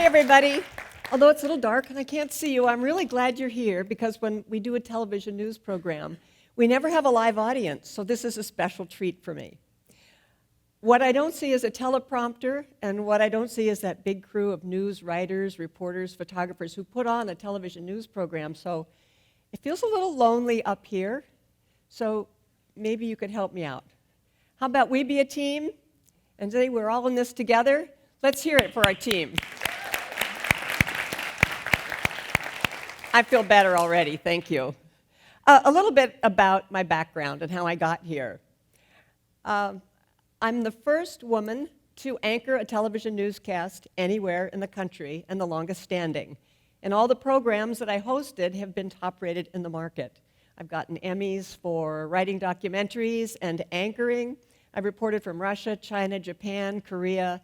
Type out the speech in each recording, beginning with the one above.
everybody. Although it's a little dark and I can't see you, I'm really glad you're here because when we do a television news program, we never have a live audience, so this is a special treat for me. What I don't see is a teleprompter, and what I don't see is that big crew of news writers, reporters, photographers who put on a television news program, so it feels a little lonely up here, so maybe you could help me out. How about we be a team, and say we're all in this together? Let's hear it for our team. I feel better already, thank you. A little bit about my background and how I got here. I'm the first woman to anchor a television newscast anywhere in the country and the longest standing. And all the programs that I hosted have been top-rated in the market. I've gotten Emmys for writing documentaries and anchoring. I've reported from Russia, China, Japan, Korea,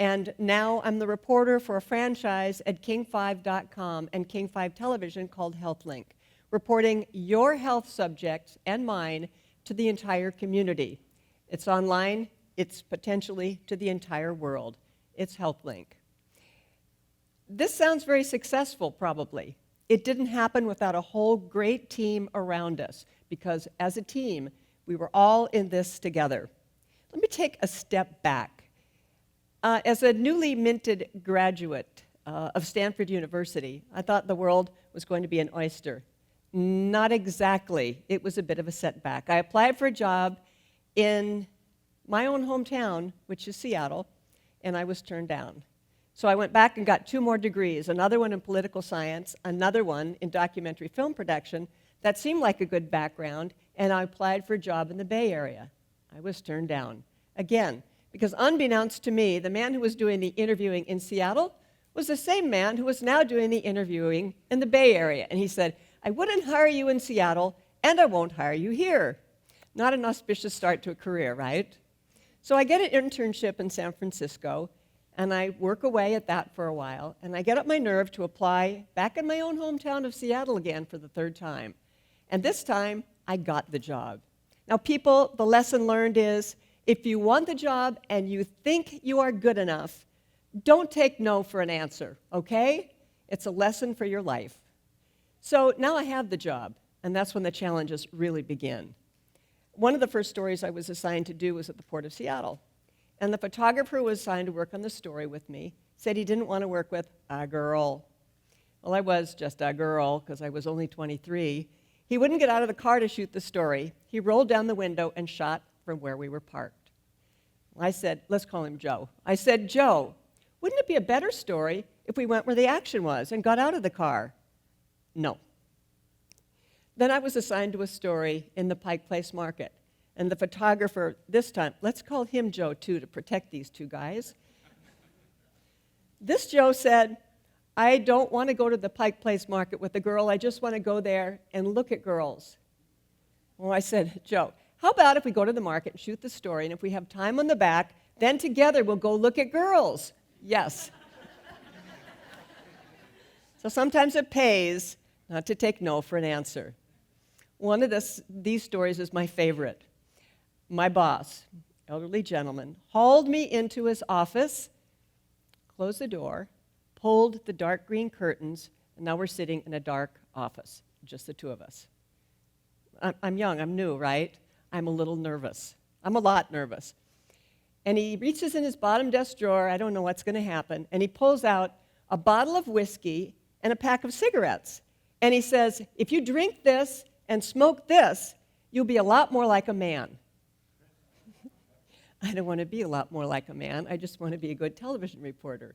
and now I'm the reporter for a franchise at King5.com and King5 Television called HealthLink, reporting your health subjects and mine to the entire community. It's online, it's potentially to the entire world. It's HealthLink. This sounds very successful, probably. It didn't happen without a whole great team around us, because as a team, we were all in this together. Let me take a step back. As a newly minted graduate of Stanford University, I thought the world was going to be an oyster. Not exactly. It was a bit of a setback. I applied for a job in my own hometown, which is Seattle, and I was turned down. So I went back and got 2 more degrees, another one in political science, another one in documentary film production. That seemed like a good background, and I applied for a job in the Bay Area. I was turned down. Again, because unbeknownst to me, the man who was doing the interviewing in Seattle was the same man who was now doing the interviewing in the Bay Area. And he said, I wouldn't hire you in Seattle, and I won't hire you here. Not an auspicious start to a career, right? So I get an internship in San Francisco, and I work away at that for a while, and I get up my nerve to apply back in my own hometown of Seattle again for the 3rd time. And this time, I got the job. Now, people, the lesson learned is, if you want the job and you think you are good enough, don't take no for an answer, okay? It's a lesson for your life. So now I have the job, and that's when the challenges really begin. One of the first stories I was assigned to do was at the Port of Seattle. And the photographer who was assigned to work on the story with me said he didn't want to work with a girl. Well, I was just a girl because I was only 23. He wouldn't get out of the car to shoot the story. He rolled down the window and shot from where we were parked. I said, let's call him Joe. I said, Joe, wouldn't it be a better story if we went where the action was and got out of the car? No. Then I was assigned to a story in the Pike Place Market. And the photographer, this time, let's call him Joe, too, to protect these 2 guys. This Joe said, I don't want to go to the Pike Place Market with a girl. I just want to go there and look at girls. Well, I said, Joe, how about if we go to the market and shoot the story, and if we have time on the back, then together we'll go look at girls? Yes. So sometimes it pays not to take no for an answer. One of these stories is my favorite. My boss, elderly gentleman, hauled me into his office, closed the door, pulled the dark green curtains, and now we're sitting in a dark office, just the 2 of us. I'm young, I'm new, right? I'm a little nervous. I'm a lot nervous. And he reaches in his bottom desk drawer, I don't know what's going to happen, and he pulls out a bottle of whiskey and a pack of cigarettes. And he says, if you drink this and smoke this, you'll be a lot more like a man. I don't want to be a lot more like a man. I just want to be a good television reporter.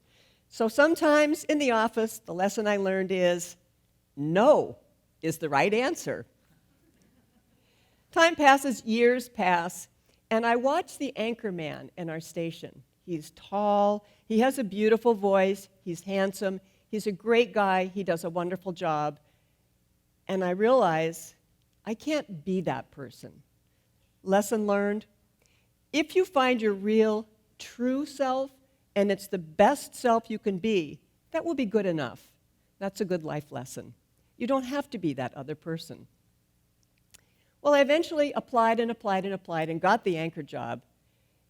So sometimes in the office, the lesson I learned is no is the right answer. Time passes, years pass, and I watch the anchor man in our station. He's tall, he has a beautiful voice, he's handsome, he's a great guy, he does a wonderful job. And I realize I can't be that person. Lesson learned, if you find your real, true self, and it's the best self you can be, that will be good enough. That's a good life lesson. You don't have to be that other person. Well, I eventually applied and got the anchor job.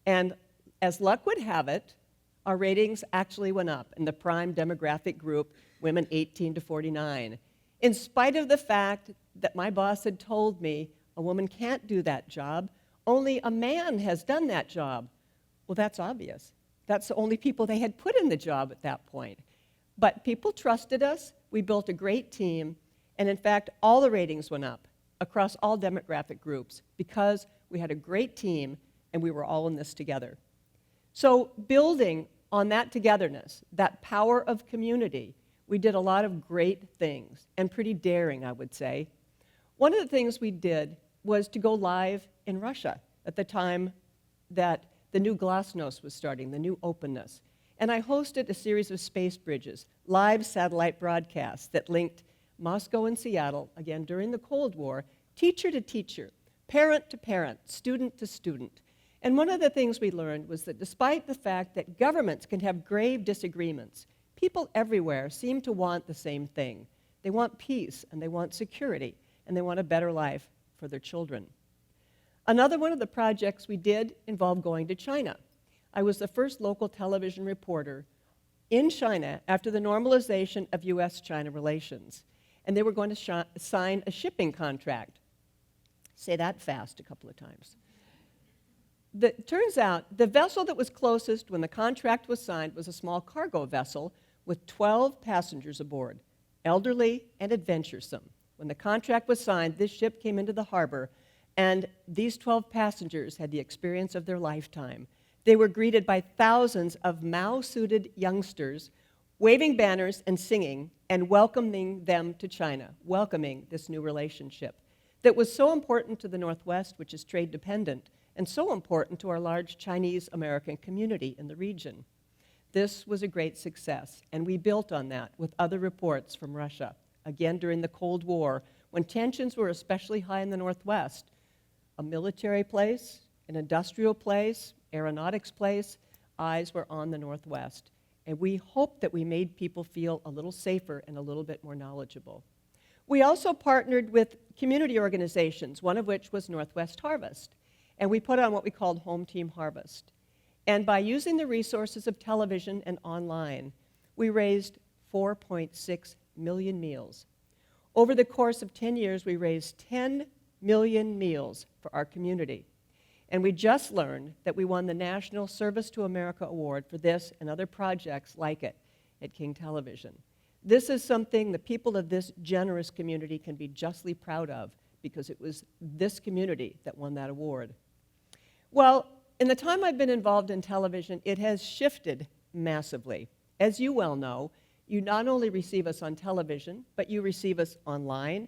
And as luck would have it, our ratings actually went up in the prime demographic group, women 18 to 49, in spite of the fact that my boss had told me a woman can't do that job, only a man has done that job. Well, that's obvious. That's the only people they had put in the job at that point. But people trusted us, we built a great team, and in fact, all the ratings went up across all demographic groups because we had a great team and we were all in this together. So building on that togetherness, that power of community, we did a lot of great things, and pretty daring, I would say. One of the things we did was to go live in Russia at the time that the new glasnost was starting, the new openness. And I hosted a series of space bridges, live satellite broadcasts that linked Moscow and Seattle, again during the Cold War, teacher to teacher, parent to parent, student to student. And one of the things we learned was that despite the fact that governments can have grave disagreements, people everywhere seem to want the same thing. They want peace, and they want security, and they want a better life for their children. Another one of the projects we did involved going to China. I was the first local television reporter in China after the normalization of U.S.-China relations, and they were going to sign a shipping contract. Say that fast a couple of times. Turns out the vessel that was closest when the contract was signed was a small cargo vessel with 12 passengers aboard, elderly and adventuresome. When the contract was signed, this ship came into the harbor, and these 12 passengers had the experience of their lifetime. They were greeted by thousands of Mao-suited youngsters, waving banners and singing, and welcoming them to China, welcoming this new relationship that was so important to the Northwest, which is trade dependent, and so important to our large Chinese-American community in the region. This was a great success, and we built on that with other reports from Russia, again during the Cold War, when tensions were especially high in the Northwest. A military place, an industrial place, aeronautics place, eyes were on the Northwest. And we hoped that we made people feel a little safer and a little bit more knowledgeable. We also partnered with community organizations, one of which was Northwest Harvest. And we put on what we called Home Team Harvest. And by using the resources of television and online, we raised 4.6 million meals. Over the course of 10 years, we raised 10 million meals for our community. And we just learned that we won the National Service to America Award for this and other projects like it at King Television. This is something the people of this generous community can be justly proud of, because it was this community that won that award. Well, in the time I've been involved in television, it has shifted massively. As you well know, you not only receive us on television, but you receive us online,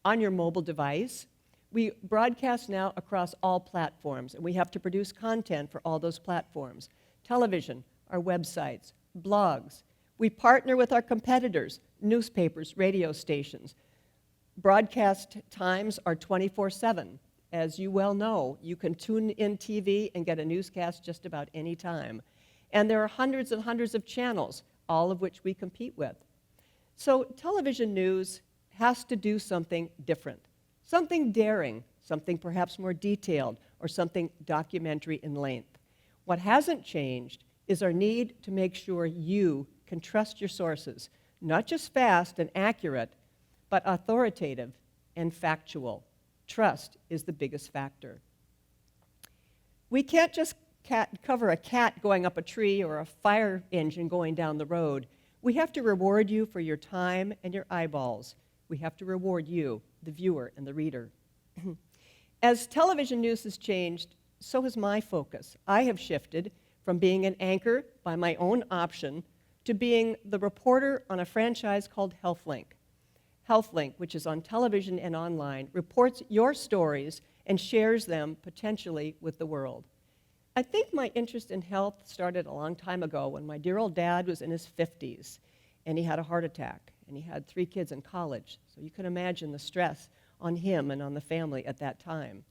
on your mobile device. We broadcast now across all platforms, and we have to produce content for all those platforms. Television, our websites, blogs. We partner with our competitors, newspapers, radio stations. Broadcast times are 24/7. As you well know, you can tune in TV and get a newscast just about any time. And there are hundreds and hundreds of channels, all of which we compete with. So television news has to do something different, something daring, something perhaps more detailed, or something documentary in length. What hasn't changed is our need to make sure you can trust your sources, not just fast and accurate, but authoritative and factual. Trust is the biggest factor. We can't just cover a cat going up a tree or a fire engine going down the road. We have to reward you for your time and your eyeballs. We have to reward you, the viewer and the reader. As television news has changed, so has my focus. I have shifted from being an anchor by my own option to being the reporter on a franchise called HealthLink. HealthLink, which is on television and online, reports your stories and shares them potentially with the world. I think my interest in health started a long time ago when my dear old dad was in his 50s, and he had a heart attack, and he had 3 kids in college. So you can imagine the stress on him and on the family at that time.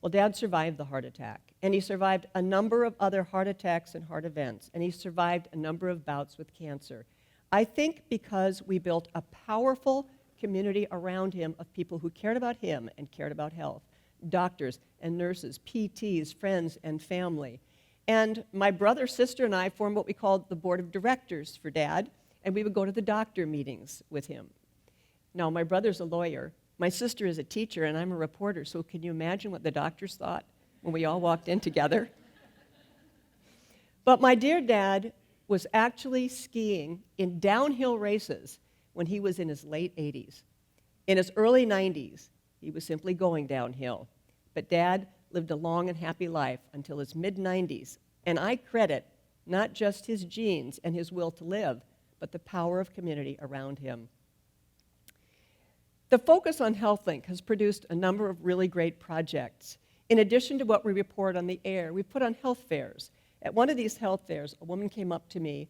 Well, Dad survived the heart attack, and he survived a number of other heart attacks and heart events, and he survived a number of bouts with cancer. I think because we built a powerful community around him of people who cared about him and cared about health, doctors and nurses, PTs, friends and family. And my brother, sister, and I formed what we called the board of directors for Dad, and we would go to the doctor meetings with him. Now, my brother's a lawyer, my sister is a teacher, and I'm a reporter, so can you imagine what the doctors thought when we all walked in together? But my dear Dad was actually skiing in downhill races when he was in his late 80s. In his early 90s, he was simply going downhill. But Dad lived a long and happy life until his mid-90s, and I credit not just his genes and his will to live, but the power of community around him. The focus on HealthLink has produced a number of really great projects. In addition to what we report on the air, we put on health fairs. At one of these health fairs, a woman came up to me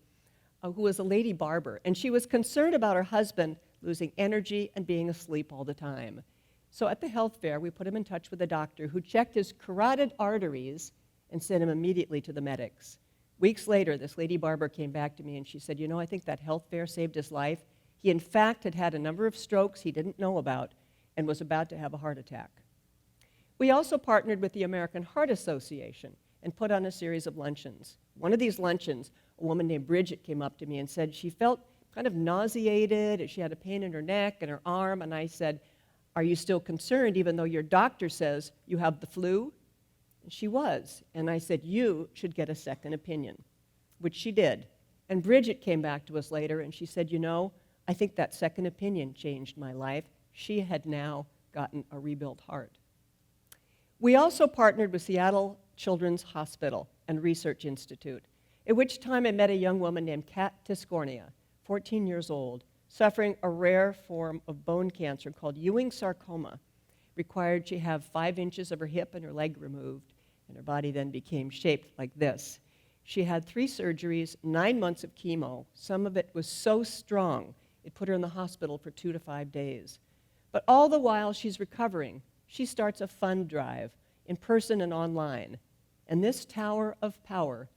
who was a lady barber, and she was concerned about her husband losing energy and being asleep all the time. So at the health fair, we put him in touch with a doctor who checked his carotid arteries and sent him immediately to the medics. Weeks later, this lady barber came back to me and she said, you know, I think that health fair saved his life. He, in fact, had had a number of strokes he didn't know about and was about to have a heart attack. We also partnered with the American Heart Association and put on a series of luncheons. One of these luncheons, a woman named Bridget came up to me and said she felt kind of nauseated, she had a pain in her neck and her arm, and I said, are you still concerned even though your doctor says you have the flu? And she was, and I said, you should get a second opinion, which she did. And Bridget came back to us later and she said, you know, I think that second opinion changed my life. She had now gotten a rebuilt heart. We also partnered with Seattle Children's Hospital and Research Institute, at which time I met a young woman named Kat Tiscornia, 14 years old, suffering a rare form of bone cancer called Ewing sarcoma. Required she have 5 inches of her hip and her leg removed, and her body then became shaped like this. She had 3 surgeries, 9 months of chemo. Some of it was so strong, it put her in the hospital for 2 to 5 days. But all the while she's recovering, she starts a fund drive in person and online. And this tower of power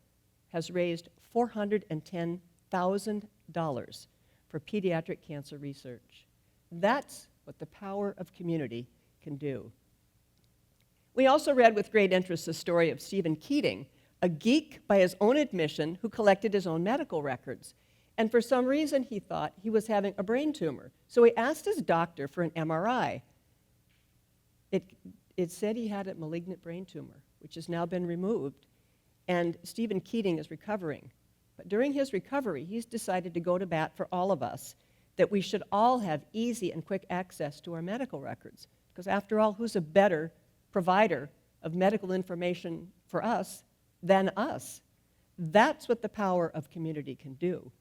has raised $410,000 for pediatric cancer research. That's what the power of community can do. We also read with great interest the story of Stephen Keating, a geek by his own admission who collected his own medical records. And for some reason he thought he was having a brain tumor. So he asked his doctor for an MRI. It said he had a malignant brain tumor, which has now been removed. And Stephen Keating is recovering. But during his recovery, he's decided to go to bat for all of us, that we should all have easy and quick access to our medical records. Because after all, who's a better provider of medical information for us than us? That's what the power of community can do.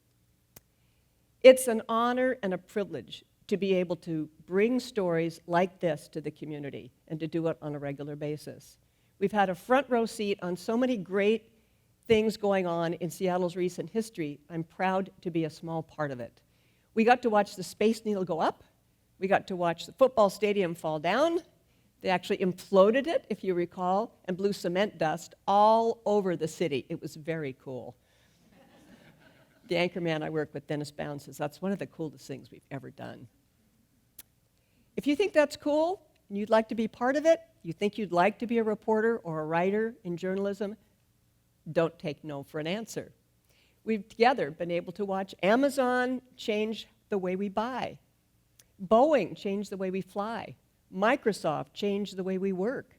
It's an honor and a privilege to be able to bring stories like this to the community and to do it on a regular basis. We've had a front row seat on so many great things going on in Seattle's recent history. I'm proud to be a small part of it. We got to watch the Space Needle go up. We got to watch the football stadium fall down. They actually imploded it, if you recall, and blew cement dust all over the city. It was very cool. The anchorman I work with, Dennis Bound, says that's one of the coolest things we've ever done. If you think that's cool and you'd like to be part of it, you think you'd like to be a reporter or a writer in journalism, don't take no for an answer. We've together been able to watch Amazon change the way we buy, Boeing change the way we fly, Microsoft change the way we work,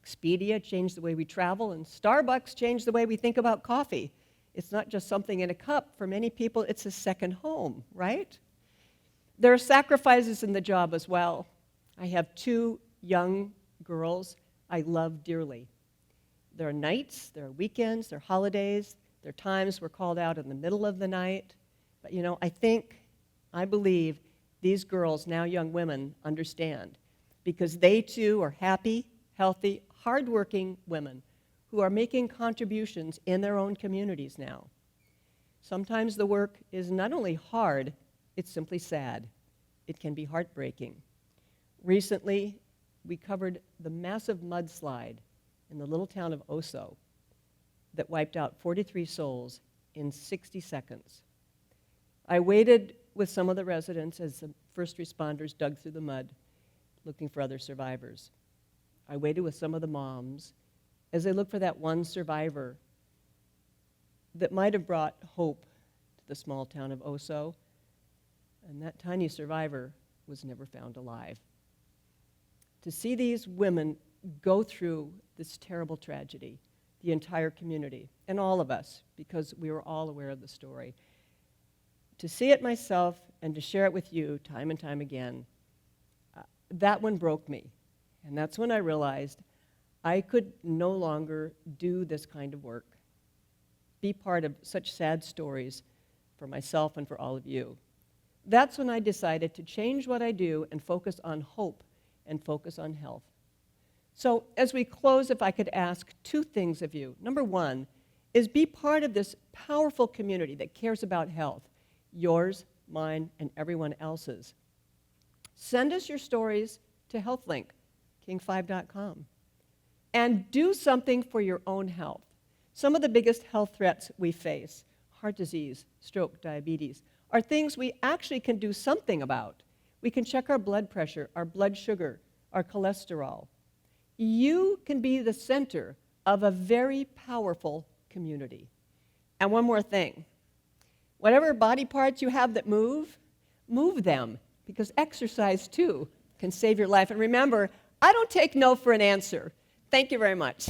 Expedia change the way we travel, and Starbucks change the way we think about coffee. It's not just something in a cup. For many people, it's a second home, right? There are sacrifices in the job as well. I have 2 young girls I love dearly. There are nights, there are weekends, there are holidays, there are times we're called out in the middle of the night. But you know, I believe these girls, now young women, understand, because they too are happy, healthy, hardworking women who are making contributions in their own communities now. Sometimes the work is not only hard, it's simply sad. It can be heartbreaking. Recently, we covered the massive mudslide in the little town of Oso that wiped out 43 souls in 60 seconds. I waited with some of the residents as the first responders dug through the mud looking for other survivors. I waited with some of the moms as they looked for that one survivor that might have brought hope to the small town of Oso, and that tiny survivor was never found alive. To see these women go through this terrible tragedy, the entire community, and all of us, because we were all aware of the story, to see it myself and to share it with you time and time again, that one broke me. And that's when I realized I could no longer do this kind of work, be part of such sad stories for myself and for all of you. That's when I decided to change what I do and focus on hope and focus on health. So as we close, if I could ask two things of you. Number one is be part of this powerful community that cares about health, yours, mine, and everyone else's. Send us your stories to HealthLink, king5.com, and do something for your own health. Some of the biggest health threats we face, heart disease, stroke, diabetes, are things we actually can do something about. We can check our blood pressure, our blood sugar, our cholesterol. You can be the center of a very powerful community. And one more thing. Whatever body parts you have that move them, because exercise, too, can save your life. And remember, I don't take no for an answer. Thank you very much.